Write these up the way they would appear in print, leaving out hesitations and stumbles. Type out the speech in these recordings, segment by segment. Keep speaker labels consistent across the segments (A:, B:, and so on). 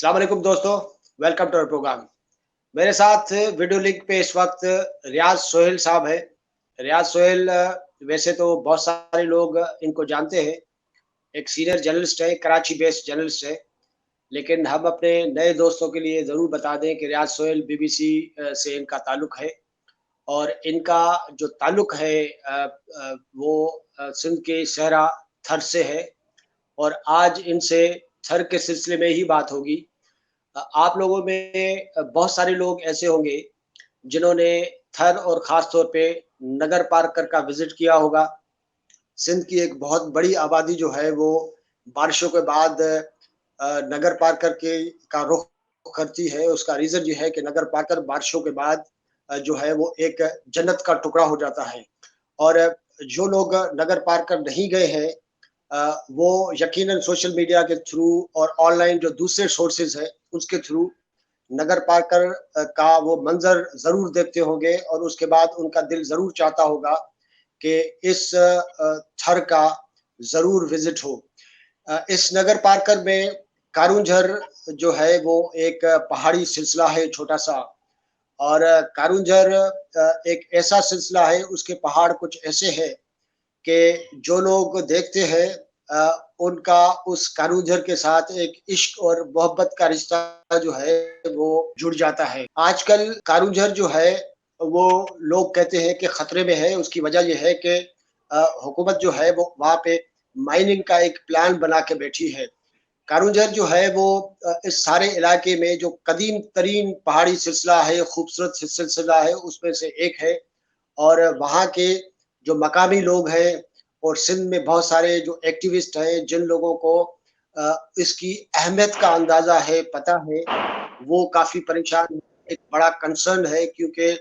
A: अस्सलाम वालेकुम दोस्तों, वेलकम टू आवर प्रोग्राम। मेरे साथ वीडियो लिंक पे इस वक्त रियाज सोहेल साहब हैं। रियाज सोहेल वैसे तो बहुत सारे लोग इनको जानते हैं। एक सीनियर जर्नलिस्ट है, कराची बेस्ड जर्नलिस्ट है। लेकिन हम अपने नए दोस्तों के लिए ज़रूर बता दें कि रियाज सोहेल बीबीसी से इनका ताल्लुक है और इनका जो ताल्लुक है वो सिंध के शहरा थर से है और आज इनसे थर के सिलसिले में ही बात होगी। आप लोगों में बहुत सारे लोग ऐसे होंगे जिन्होंने थर और ख़ास तौर पे नगर पार्कर का विज़िट किया होगा। सिंध की एक बहुत बड़ी आबादी जो है वो बारिशों के बाद नगर पार्कर के का रुख करती है। उसका रीज़न ये है कि नगर पार्कर बारिशों के बाद जो है वो एक जन्नत का टुकड़ा हो जाता है और जो लोग नगर पार्कर नहीं गए हैं वो यकीनन सोशल मीडिया के थ्रू और ऑनलाइन जो दूसरे सोर्सेज हैं उसके थ्रू नगर पार्कर का वो मंजर ज़रूर देखते होंगे और उसके बाद उनका दिल ज़रूर चाहता होगा कि इस थर का ज़रूर विजिट हो। इस नगर पार्कर में कारूंझर जो है वो एक पहाड़ी सिलसिला है छोटा सा और कारूंझर एक ऐसा सिलसिला है, उसके पहाड़ कुछ ऐसे हैं कि जो लोग देखते हैं उनका उस कारूंझर के साथ एक इश्क और मोहब्बत का रिश्ता जो है वो जुड़ जाता है। आजकल कारूंझर जो है वो लोग कहते हैं कि खतरे में है। उसकी वजह ये है कि हुकूमत जो है वो वहाँ पे माइनिंग का एक प्लान बना के बैठी है। कारूंझर जो है वो इस सारे इलाके में जो कदीम तरीन पहाड़ी सिलसिला है, खूबसूरत सिलसिला है, उसमें से एक है और वहाँ के जो मकामी लोग हैं और सिंध में बहुत सारे जो एक्टिविस्ट हैं, जिन लोगों को इसकी अहमियत का अंदाज़ा है, पता है, वो काफ़ी परेशान हैं। एक बड़ा कंसर्न है क्योंकि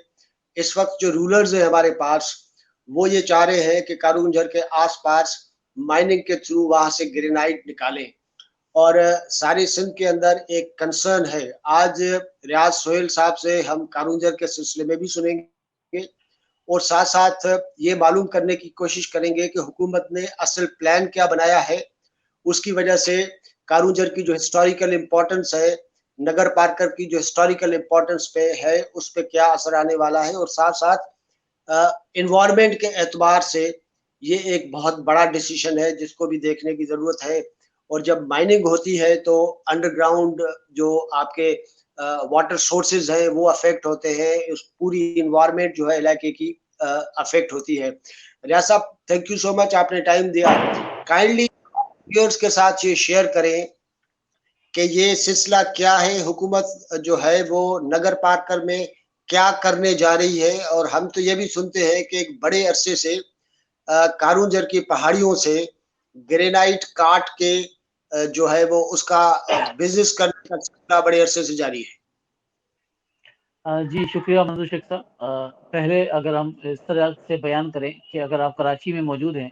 A: इस वक़्त जो रूलर्स हैं हमारे पास, वो ये चाह रहे हैं कि कारूंझर के आस-पास माइनिंग के थ्रू वहाँ से ग्रेनाइट निकालें और सारी सिंध के अंदर एक कंसर्न है। आज रियाज सोहेल साहब से हम कारूंझर के सिलसिले में भी सुनेंगे और साथ-साथ ये मालूम करने की कोशिश करेंगे कि हुकूमत ने असल प्लान क्या बनाया है, उसकी वजह से कारूंझर की जो हिस्टोरिकल इम्पोर्टेंस है, नगर पार्कर की जो हिस्टोरिकल इम्पोर्टेंस पे है, उस पे क्या असर आने वाला है और साथ-साथ एनवायरनमेंट के एतबार से ये एक बहुत बड़ा डिसीजन है जिसको भी देखने की ज़रूरत है और जब माइनिंग होती है तो अंडरग्राउंड जो आपके वाटर सोर्सेज हैं वो अफेक्ट होते हैं, उस पूरी एनवायरनमेंट जो है इलाके की अफेक्ट होती है। रियाज साहब, थैंक यू सो मच, आपने टाइम दिया। काइंडली व्यूअर्स के साथ ये शेयर करें कि ये सिलसिला क्या है, हुकूमत जो है वो नगर पार्कर में क्या करने जा रही है और हम तो ये भी सुनते हैं कि एक बड़े अरसे से कारूंझर की पहाड़ियों से ग्रेनाइट काट के जो है वो उसका बिजनेस करने का सिलसिला बड़े अरसे से जारी है।
B: जी, शुक्रिया मंजूर शेख साहब। पहले अगर हम इस तरह से बयान करें कि अगर आप कराची में मौजूद हैं,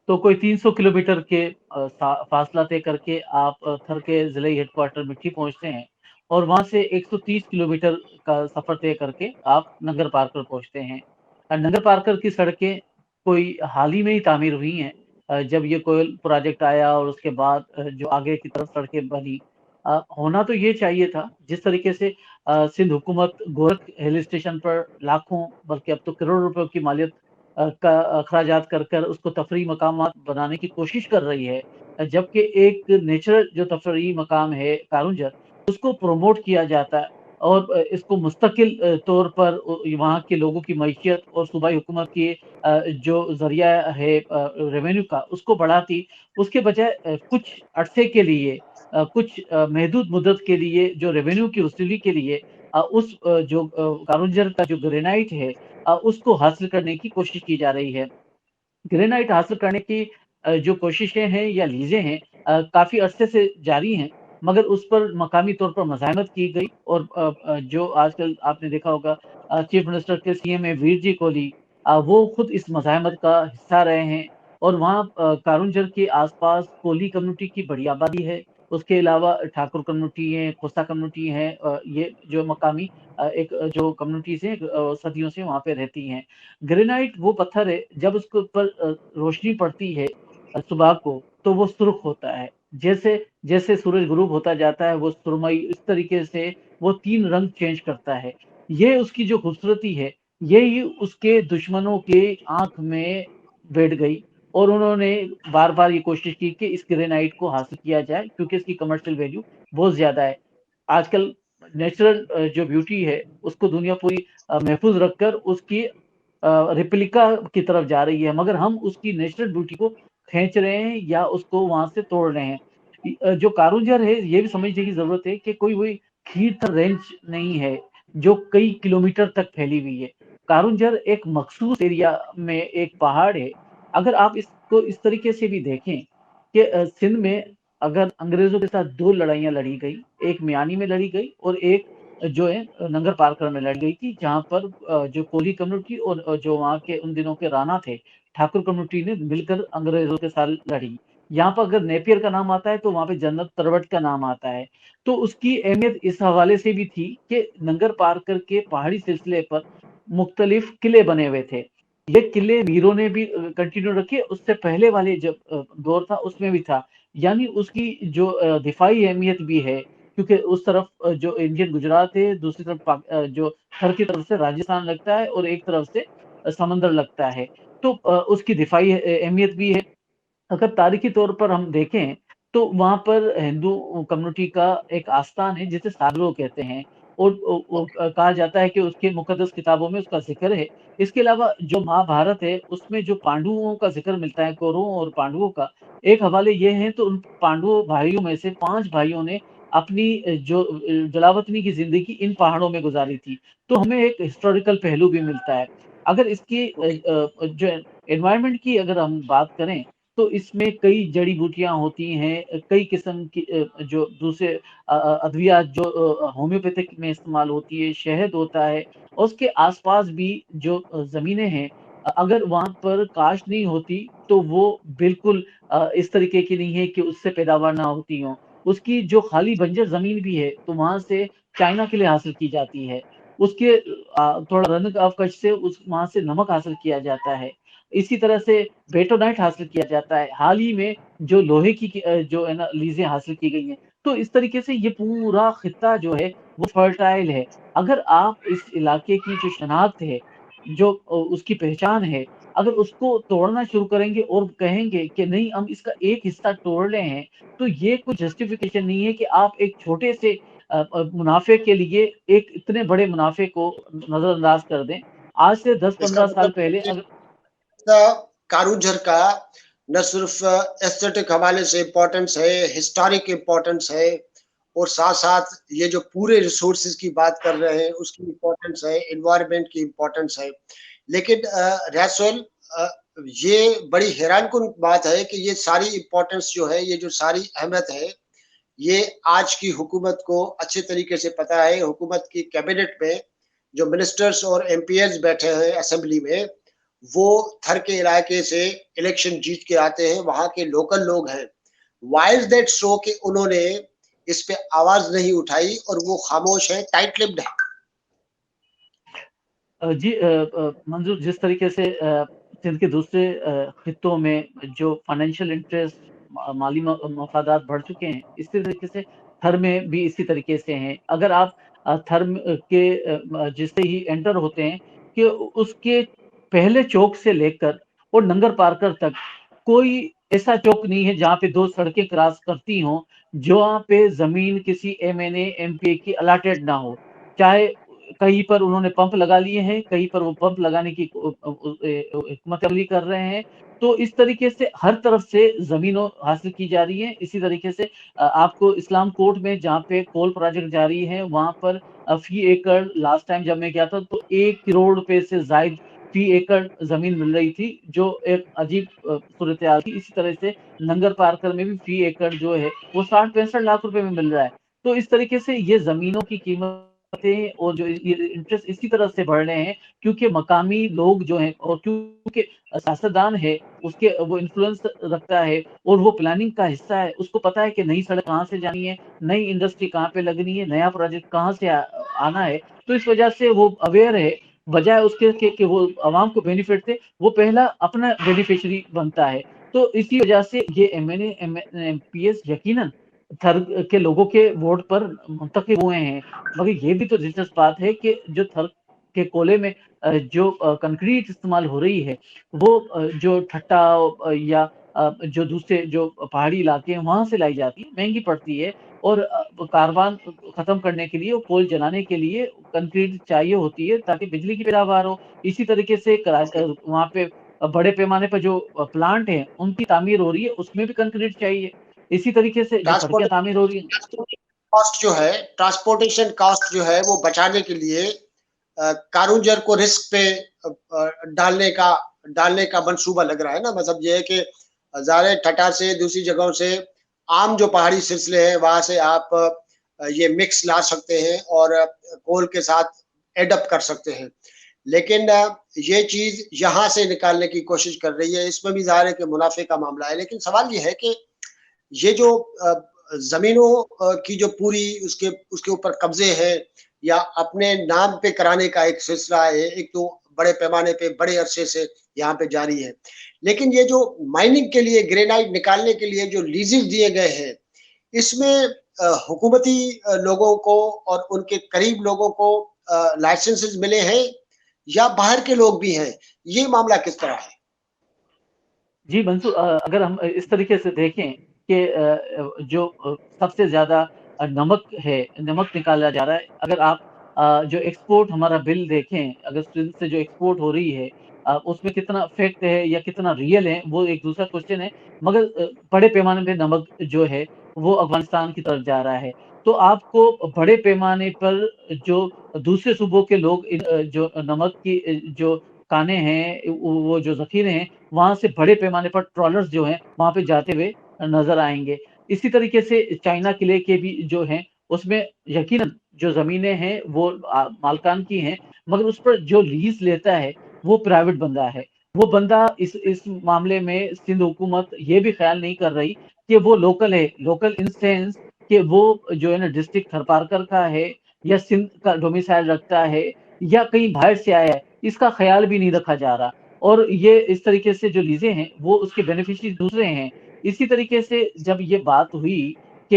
B: तो कोई 300 किलोमीटर के फासला तय करके आप थर के ज़िले हेडक्वार्टर मिट्टी पहुँचते हैं और वहाँ से 130 किलोमीटर का सफ़र तय करके आप नंगर पार्कर पहुँचते हैं। नंगर पार्कर की सड़कें कोई हाल ही में ही तामीर हुई हैं। जब ये कोयल प्रोजेक्ट आया और उसके बाद जो आगे की तरफ सड़कें बनी, होना तो ये चाहिए था जिस तरीके से सिंध हुकूमत गोरख हिल स्टेशन पर लाखों बल्कि अब तो करोड़ों रुपयों की मालियत का अखराजात कर कर उसको तफरी मकामात बनाने की कोशिश कर रही है, जबकि एक नेचुरल जो तफरी मकाम है कारूंझर, उसको प्रमोट किया जाता है और इसको मुस्तकिल तौर पर वहाँ के लोगों की मईशियत और सूबाई हुकूमत की जो जरिया है रेवेन्यू का उसको बढ़ाती, उसके बजाय कुछ अरसे के लिए कुछ महदूद मुद्दत के लिए जो रेवेन्यू की वसूली के लिए जो कारूंझर का जो ग्रेनाइट है उसको हासिल करने की कोशिश की जा रही है। ग्रेनाइट हासिल करने की जो कोशिशें हैं या लीजें हैं काफ़ी अरसे से जारी हैं, मगर उस पर मकामी तौर पर मज़ाहमत की गई और जो आजकल आपने देखा होगा चीफ मिनिस्टर के सीएम है वीर जी कोहली, वो खुद इस मज़ाहमत का हिस्सा रहे हैं और वहाँ कारूंझर के आस-पास कोली कम्युनिटी की बड़ी आबादी है। उसके अलावा ठाकुर कम्युनिटी है, खोसा कम्युनिटी है, ये जो मकामी एक जो कम्युनिटीज़ हैं सदियों से वहाँ पे रहती हैं। ग्रेनाइट वो पत्थर है जब उसके ऊपर रोशनी पड़ती है सुबह को तो वो सुर्ख होता है जैसे जैसे सूरज गुरूब होता जाता है वो सुरमई, इस तरीके से वो 3 रंग चेंज करता है। ये उसकी जो खूबसूरती है, यही उसके दुश्मनों के आँख में बैठ गई और उन्होंने बार-बार ये कोशिश की कि इस ग्रेनाइट को हासिल किया जाए क्योंकि इसकी कमर्शियल वैल्यू बहुत ज़्यादा है। आजकल नेचुरल जो ब्यूटी है, उसको दुनिया पूरी महफूज़ रखकर उसकी रेप्लिका की तरफ जा रही है, मगर हम उसकी नेचुरल ब्यूटी को खींच रहे हैं या उसको वहाँ से तोड़ रहे हैं। जो कारुंजर है, ये भी समझने की ज़रूरत है कि कोई वही खीर रेंज नहीं है, जो कई किलोमीटर तक फैली हुई है। कारुंजर एक मखसूस एरिया में एक पहाड़ है। अगर आप इसको इस तरीके से भी देखें कि सिंध में अगर अंग्रेज़ों के साथ 2 लड़ाइयाँ लड़ी गई, एक मियानी में लड़ी गई और एक जो है नंगर पारकर में लड़ी गई थी, जहाँ पर जो कोली कम्युनिटी और जो वहाँ के उन दिनों के राणा थे, ठाकुर कम्युनिटी ने मिलकर अंग्रेज़ों के साथ लड़ी। यहाँ पर अगर नेपियर का नाम आता है तो वहाँ पे जनरल तरवट का नाम आता है। तो उसकी अहमियत इस हवाले से भी थी कि नंगर पारकर के पहाड़ी सिलसिले पर मुख्तलिफ किले बने हुए थे। ये किले वीरों ने भी कंटिन्यू रखे, उससे पहले वाले जब दौर था उसमें भी था। यानी उसकी जो दिफाई अहमियत भी है क्योंकि उस तरफ जो इंडियन गुजरात है, दूसरी तरफ जो थर की तरफ से राजस्थान लगता है और एक तरफ से समंदर लगता है। तो उसकी दिफाई अहमियत भी है। अगर तारीखी तौर पर हम देखें तो वहाँ पर हिंदू कम्युनिटी का एक आस्थान है जिसे सारलो कहते हैं और कहा जाता है कि उसके मुकद्दस किताबों में उसका ज़िक्र है। इसके अलावा जो महाभारत है उसमें जो पांडवों का ज़िक्र मिलता है, कौरवों और पांडवों का, एक हवाले ये हैं तो उन पांडवों भाइयों में से 5 भाइयों ने अपनी जो जलावतनी की ज़िंदगी इन पहाड़ों में गुज़ारी थी। तो हमें एक हिस्टोरिकल पहलू भी मिलता है। अगर इसकी
A: ओके।
B: जो एनवायरनमेंट की अगर हम बात करें तो इसमें कई जड़ी-बूटियाँ होती हैं, कई किस्म की जो दूसरे अद्वियात जो होम्योपैथिक में इस्तेमाल होती है, शहद होता है और उसके आस-पास भी जो ज़मीनें हैं अगर वहाँ पर काश्त नहीं होती, तो वो बिल्कुल इस तरीके की नहीं है कि उससे पैदावार ना होती हों। उसकी जो खाली बंजर ज़मीन भी है, तो वहाँ से चाइना के लिए हासिल की जाती है। उसके थोड़ा रन ऑफ कच्छ से उस वहाँ से नमक हासिल किया जाता है। इसी तरह से बेटोनाइट हासिल किया जाता है। हाल ही में जो लोहे की जो है ना लीज़ें हासिल की गई हैं। तो इस तरीके से ये पूरा खित्ता जो है वो फर्टाइल है। अगर आप इस इलाके की जो शनाख्त है, जो उसकी पहचान है, अगर उसको तोड़ना शुरू करेंगे और कहेंगे कि नहीं हम इसका एक हिस्सा तोड़ रहे हैं, तो ये कोई जस्टिफ़िकेशन नहीं है कि आप एक छोटे से मुनाफ़े के लिए एक इतने बड़े मुनाफ़े को नज़रअंदाज कर दें। आज से
A: इसका
B: 10-15 साल
A: मतलब
B: पहले
A: ये
B: अगर
A: कारूझर का न सिर्फ एस्थेटिक हवाले से इम्पोर्टेंस है, हिस्टोरिक इम्पोर्टेंस है और साथ-साथ ये जो पूरे रिसोर्सेज़ की बात कर रहे हैं, उसकी इम्पोर्टेंस है, एनवायरनमेंट की इम्पोर्टेंस है। लेकिन रैसोल अ, ये बड़ी हैरानकुन बात है कि ये सारी इम्पोर्टेंस जो है, ये जो सारी अहमियत है, ये आज की हुकूमत को अच्छे तरीके से पता है। हुकूमत की कैबिनेट में जो मिनिस्टर्स और एमपीएस बैठे हैं असेंबली में, वो थर के इलाके से इलेक्शन जीत के आते हैं, वहाँ के लोकल लोग हैं। व्हाई इज़ दैट सो कि उन्होंने इस पे आवाज़ नहीं उठाई और वो खामोश हैं, टाइट लिप्ड हैं।
B: जी मंजूर जिस तरीके से सिंध के दूसरे खित्तों में जो फाइनेंशियल इंटरेस्ट माली मफादात बढ़ चुके हैं, इसी तरीके से थर में भी इसी तरीके से हैं। अगर आप थर के जैसे ही एंटर होते हैं कि उसके पहले चौक से लेकर और नंगर पारकर तक कोई ऐसा चौक नहीं है जहाँ पे 2 सड़कें क्रॉस करती हों, जहाँ पे ज़मीन किसी एमएनए, एमपीए की अलॉटेड ना हो। चाहे कहीं पर उन्होंने पंप लगा लिए हैं, कहीं पर वो पंप लगाने की हिकमत अमली कर रहे हैं। तो इस तरीके से हर तरफ से ज़मीनें हासिल की जा रही हैं। इसी तरीके से आपको इस्लाम कोर्ट में जहाँ पे कोल प्रोजेक्ट जारी है, वहाँ पर फ़ी एकड़ लास्ट टाइम जब मैं गया था तो 1 करोड़ रुपए से ज़ायद फ़ी एकड़ ज़मीन मिल रही थी, जो एक अजीब सूरत-ए-हाल थी। इसी तरह से नंगर पार्कर में भी फ़ी एकड़ जो है, वो 60-65 लाख रुपए में मिल रहा है। तो इस तरीके से ये ज़मीनों की कीमतें और जो ये इंटरेस्ट इसी तरह से बढ़ रहे हैं क्योंकि मकामी लोग जो हैं और क्योंकि सियासतदान है, उसके वो इन्फ्लुएंस रखता है और वो प्लानिंग का हिस्सा है। उसको पता है कि नई सड़क कहाँ से जानी है, नई इंडस्ट्री कहाँ पे लगनी है, नया प्रोजेक्ट कहाँ से आना है। तो इस वजह से वो अवेयर है, बजाय उसके कि वो अवाम को बेनिफिट दे, वो पहला अपना बेनिफिशियरी बनता है। तो इसी वजह से ये एमएनए एमपीएस यकीनन थर के लोगों के वोट पर मुंतखब हुए हैं। मगर ये भी तो दिलचस्प बात है कि जो थर के कोले में जो कंक्रीट इस्तेमाल हो रही है, वो जो ठट्टा या जो दूसरे जो पहाड़ी इलाके हैं वहाँ से लाई जाती है, महँगी पड़ती है और कारवान खत्म करने के लिए, कोल जलाने के लिए कंक्रीट चाहिए होती है ताकि बिजली की पैदावार हो। इसी तरीके से वहाँ पे बड़े पैमाने पर जो प्लांट हैं, उनकी तामीर हो रही है, उसमें भी कंक्रीट चाहिए। इसी तरीके से जो सड़कें तामीर हो रही हैं।
A: ट्रांसपोर्टेशन कॉस्ट जो है वो बचाने के लिए कारूंजर को रिस्क पे डालने का मंसूबा लग रहा है ना। मतलब ये है कि ज़ाहिर ठट्टा से दूसरी जगहों से आम जो पहाड़ी सिलसिले हैं वहां से आप ये मिक्स ला सकते हैं और कोल के साथ एडअप कर सकते हैं। लेकिन ये चीज यहाँ से निकालने की कोशिश कर रही है, इसमें भी ज़ाहिर है कि मुनाफे का मामला है। लेकिन सवाल ये है कि ये जो जमीनों की जो पूरी उसके उसके ऊपर कब्जे हैं या अपने नाम पे कराने का एक सिलसिला है, एक तो बड़े पैमाने पे बड़े अरसे से यहाँ पे जारी है। लेकिन ये जो माइनिंग के लिए ग्रेनाइट निकालने के लिए जो लीजेस दिए गए हैं, इसमें हुकूमती लोगों को और उनके करीब लोगों को लाइसेंसेस मिले हैं या बाहर के लोग भी हैं? ये मामला किस तरह है?
B: जी, मंसूर अगर हम इस तरीके से देखें कि जो सबसे ज़्यादा नमक है, नमक निकाला जा रहा है। अगर आप जो एक्सपोर्ट हमारा बिल देखें, अगर सिंध से जो एक्सपोर्ट हो रही है उसमें कितना फैक्ट है या कितना रियल है, वो एक दूसरा क्वेश्चन है। मगर बड़े पैमाने पे नमक जो है, वो अफ़गानिस्तान की तरफ जा रहा है। तो आपको बड़े पैमाने पर जो दूसरे सूबों के लोग जो नमक की जो कानें हैं, वो जो ज़ख़ीरे हैं, वहाँ से बड़े पैमाने पर ट्रॉलर्स जो हैं, वहाँ पे जाते हुए नज़र आएँगे। इसी तरीके से चाइना किले के भी जो हैं, उसमें यकीनन जो ज़मीनें हैं, वो मालकान की हैं, मगर उस पर जो लीज़ लेता है, वो प्राइवेट बंदा है। वो बंदा इस मामले में सिंध हुकूमत ये भी ख़्याल नहीं कर रही कि वो लोकल है। लोकल इन सेंस कि वो जो है ना डिस्ट्रिक्ट थरपारकर का है या सिंध का डोमिसाइल रखता है या कहीं बाहर से आया है, इसका ख़्याल भी नहीं रखा जा रहा। और ये इस तरीके से जो लीज़ें हैं, वो उसके बेनिफिशियरी दूसरे हैं। इसी तरीके से जब ये बात हुई कि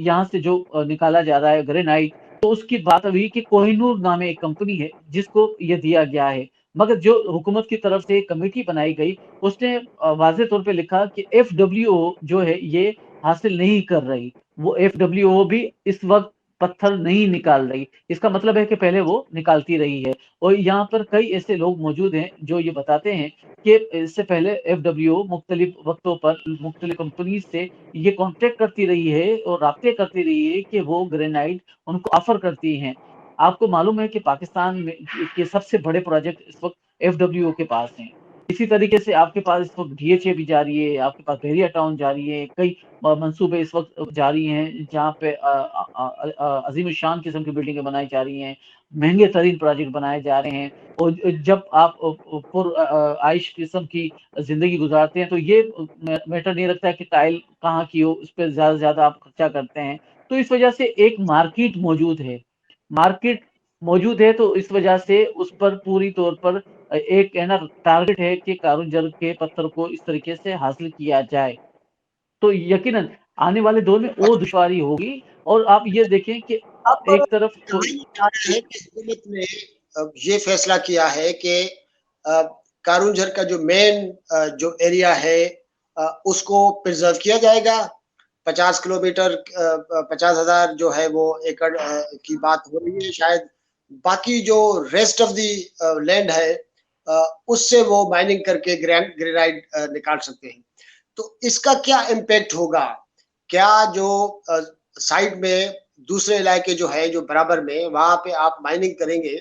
B: यहाँ से जो निकाला जा रहा है ग्रेनाइट, तो उसकी बात हुई कि कोहिनूर नामे एक कंपनी है, जिसको ये दिया गया है। मगर जो हुकूमत की तरफ से एक कमेटी बनाई गई, उसने वाज़ेह तौर पे लिखा कि एफडब्ल्यूओ जो है, ये हासिल नहीं कर रही। वो एफडब्ल्यूओ भी इस वक़्त पत्थर नहीं निकाल रही। इसका मतलब है कि पहले वो निकालती रही है। और यहाँ पर कई ऐसे लोग मौजूद हैं जो ये बताते हैं कि इससे पहले एफडब्ल्यूओ मुख्तलिफ वक्तों पर मुख्तलिफ कंपनीज से ये कॉन्टैक्ट करती रही है और राब्ते करती रही है कि वो ग्रेनाइट उनको ऑफर करती हैं। आपको मालूम है कि पाकिस्तान में के सबसे बड़े प्रोजेक्ट इस वक्त एफडब्ल्यूओ के पास हैं। इसी तरीके से आपके पास इस वक्त डीएचए भी जारी है, आपके पास बहरिया टाउन जारी है, कई मंसूबे इस वक्त जारी हैं जहाँ पे अजीम शान किस्म की बिल्डिंगें बनाई जा रही हैं, महंगे तरीन प्रोजेक्ट बनाए जा रहे हैं। और जब आप आइश किस्म की जिंदगी गुजारते हैं तो ये मैटर नहीं रखता है कि टाइल कहाँ की हो, उस पर ज्यादा से ज्यादा आप खर्चा करते हैं। तो इस वजह से एक मार्केट मौजूद है, मार्केट मौजूद है, तो इस वजह से उस पर पूरी तौर पर एक है ना टारगेट है कि कारूंजर के पत्थर को इस तरीके से हासिल किया जाए। तो यकीनन आने वाले दौर में और दुश्वारी होगी। और आप ये देखें कि
A: अब
B: एक तरफ
A: कहा जा रहा है कि हुकूमत ने ये फैसला किया है कि कारूंझर का जो मेन जो एरिया है उसको प्रिजर्व किया जाएगा। 50 किलोमीटर 50,000 जो है वो एकड़ की बात हो रही है शायद। बाकी जो रेस्ट ऑफ द लैंड है उससे वो माइनिंग करके ग्रेनाइट निकाल सकते हैं। तो इसका क्या इम्पैक्ट होगा? क्या जो साइड में दूसरे इलाके जो है जो बराबर में वहां पे आप माइनिंग करेंगे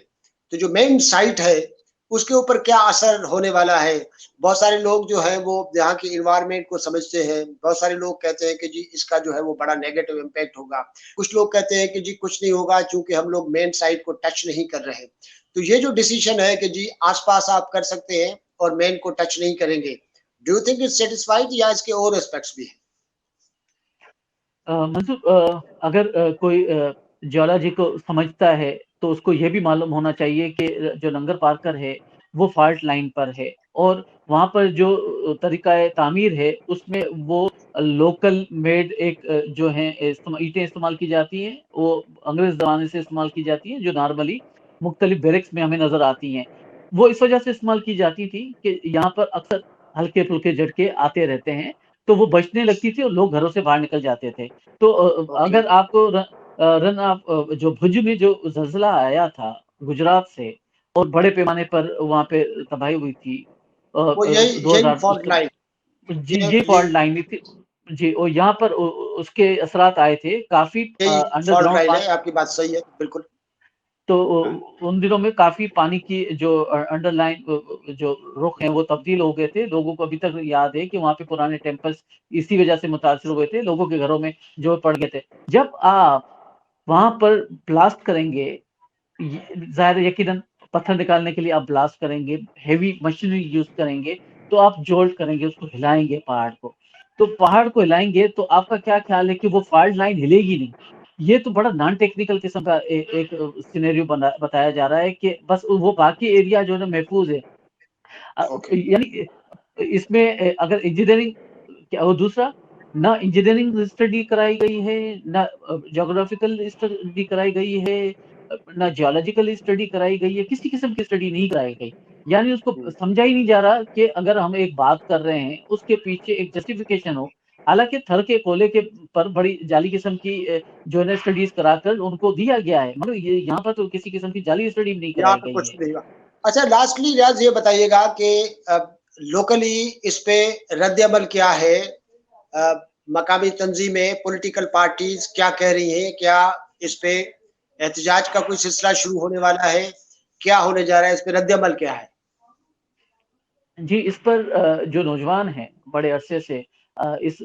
A: तो जो मेन साइट है उसके ऊपर क्या असर होने वाला है? बहुत सारे लोग जो है वो यहाँ की इन्वायरमेंट को समझते हैं। बहुत सारे लोग कहते हैं कि जी इसका जो है वो बड़ा नेगेटिव इम्पैक्ट होगा। कुछ लोग कहते हैं कि जी कुछ नहीं होगा क्योंकि हम लोग मेन साइट को टच नहीं कर रहे। तो ये जो डिसीजन है कि जी आसपास आप कर सकते हैं और मेन को टच नहीं करेंगे, do you think it's satisfied या इसके और एस्पेक्ट्स भी हैं?
B: मंसूर अगर कोई जियोलॉजी को समझता है तो उसको ये भी मालूम होना चाहिए कि जो लंगर पार्कर है वो फॉल्ट लाइन पर है। और वहाँ पर जो तरीक़ा तामीर है, उसमें वो लोकल मेड एक जो है ईंटें इस्तेमाल की जाती हैं, वो अंग्रेज़ ज़माने से इस्तेमाल की जाती हैं, जो नॉर्मली मुख्तलिफ़ बैरक्स में हमें नज़र आती हैं। वो इस वजह से इस्तेमाल की जाती थी कि यहाँ पर अक्सर हल्के-फुल्के झटके आते रहते हैं, तो वो बजने लगती थी और लोग घरों से बाहर निकल जाते थे। तो
A: ओके।
B: अगर आपको रन ऑफ जो भुज में जो ज़लज़ला आया था गुजरात से और बड़े पैमाने पर वहाँ पे तबाही हुई थी
A: वो यही यही
B: 2000 उस
A: फ़ॉल्ट लाइन
B: जी,
A: ये
B: ये
A: ये
B: फ़ॉल्ट लाइन भी थी। जी, और यहाँ पर उसके असरात आए थे काफ़ी
A: यही फ़ॉल्ट
B: अंडरग्राउंड
A: लाइन
B: पा
A: है, आपकी बात सही है, बिल्कुल।
B: तो
A: हाँ,
B: उन दिनों में काफ़ी पानी की जो अंडरलाइन जो रुख हैं वो तब्दील हो गए थे। लोगों को अभी तक याद है कि वहाँ पे पुराने टेम्पल्स इसी वजह से मुतासिर हुए थे, लोगों के घरों में जो पड़ गए थे। जब आप वहाँ पर ब्लास्ट करेंगे, ये ज़ाहिर है यकीनन पत्थर निकालने के लिए आप ब्लास्ट करेंगे, हेवी मशीनरी यूज़ करेंगे, तो आप जोल्ट करेंगे, उसको हिलाएँगे पहाड़ को। तो पहाड़ को हिलाएँगे तो आपका क्या ख़्याल है कि वो फ़ॉल्ट लाइन हिलेगी नहीं। ये तो बड़ा नॉन टेक्निकल किस्म का एक सिनेरियो बताया जा रहा है कि बस वो बाकी एरिया जो है ना महफूज़ है।
A: ओके।
B: यानी इसमें अगर इंजीनियरिंग क्या और दूसरा ना इंजीनियरिंग स्टडी कराई गई है, ना ज्योग्राफिकल स्टडी कराई गई है, ना जियोलॉजिकल स्टडी कराई गई है, किसी किस्म की स्टडी नहीं कराई गई। यानी उसको
A: हुँ,
B: समझा ही नहीं जा रहा कि अगर हम एक बात कर रहे हैं, उसके पीछे एक जस्टिफिकेशन हो। हालाँकि थर के कोले के पर बड़ी जाली किस्म की जो है ना स्टडीज़ कराकर उनको दिया गया है, मगर ये यहाँ पर तो किसी किस्म की जाली स्टडी भी नहीं
A: यहाँ
B: कराई
A: पे
B: गई
A: कुछ
B: है।
A: नहीं हुआ। अच्छा लास्टली रियाज़ ये बताइएगा कि लोकली इस पे रद्द-ए-अमल क्या है? मकामी तंज़ीमें, पॉलिटिकल पार्टीज़ क्या कह रही हैं? क्या इस पे एहतजाज का कोई सिलसिला शुरू होने वाला है? क्या होने जा रहा है? इस पे रद्द-ए-अमल क्या है?
B: जी, इस पर जो नौजवान हैं, बड़े अरसे से इस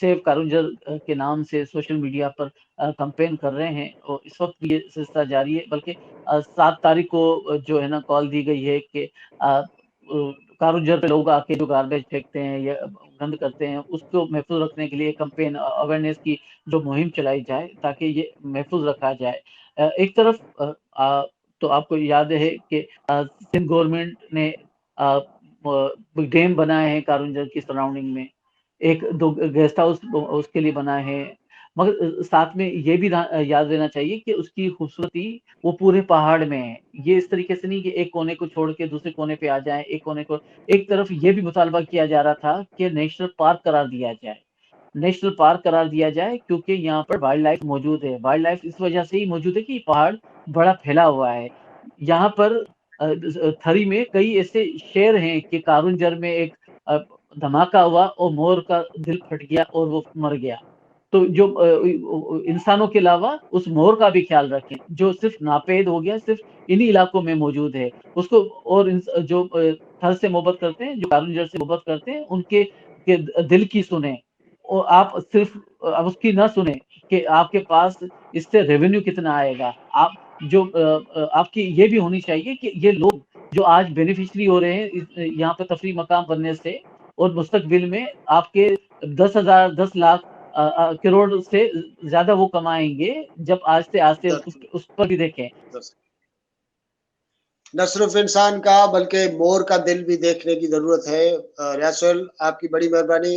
B: सेव कारंजल के नाम से सोशल मीडिया पर कैम्पेन कर रहे हैं और इस वक़्त ये सिलसिला जारी है। बल्कि 7 तारीख को जो है ना कॉल दी गई है कि कारंजल पे लोग आके जो गार्बेज फेंकते हैं या गंद करते हैं, उसको महफूज़ रखने के लिए कैम्पेन अवेयरनेस की जो मुहिम चलाई जाए, ताकि ये महफूज़ रखा जाए। एक तरफ तो आपको याद है कि सिंध गवर्नमेंट ने अ, डैम बनाए हैं कारंजल की सराउंडिंग में। 1-2 गेस्ट हाउस उसके लिए बनाए हैं। मगर साथ में ये भी याद रहना चाहिए कि उसकी खूबसूरती वो पूरे पहाड़ में है। ये इस तरीके से नहीं कि एक कोने को छोड़ के दूसरे कोने पे आ जाएँ, एक कोने को एक तरफ ये भी मुतालबा किया जा रहा था कि नेशनल पार्क करार दिया जाए। नेशनल पार्क करार दिया जाए क्योंकि यहाँ पर वाइल्ड लाइफ मौजूद है। वाइल्ड लाइफ इस वजह से ही मौजूद है कि पहाड़ बड़ा फैला हुआ है। यहाँ पर थरी में कई ऐसे शेर हैं कि कारंजर में एक अ, धमाका हुआ और मोर का दिल फट गया और वो मर गया। तो जो इंसानों के अलावा उस मोर का भी ख़्याल रखें, जो सिर्फ़ नापेद हो गया, सिर्फ़ इन्हीं इलाकों में मौजूद है। उसको और जो थल से मोहब्बत करते हैं, जो कारंजर से मोहब्बत करते हैं, उनके दिल की सुनें और आप सिर्फ़ अब उसकी ना सुनें कि आपके पास इससे रेवेन्यू कितना आएगा। आप जो आपकी ये भी होनी चाहिए कि ये लोग जो आज बेनिफिशियरी हो रहे हैं यहाँ पे तफ़रीह मकाम बनने से और मुस्तकबिल में आपके 10,000 10 लाख करोड़ से ज़्यादा वो कमाएँगे जब आस्ते-आस्ते
A: दरअसल,
B: उस पर भी देखें।
A: दरअसल। न सिर्फ इंसान का बल्कि मोर का दिल भी देखने की ज़रूरत है। रियाज़ सोहेल आपकी बड़ी मेहरबानी।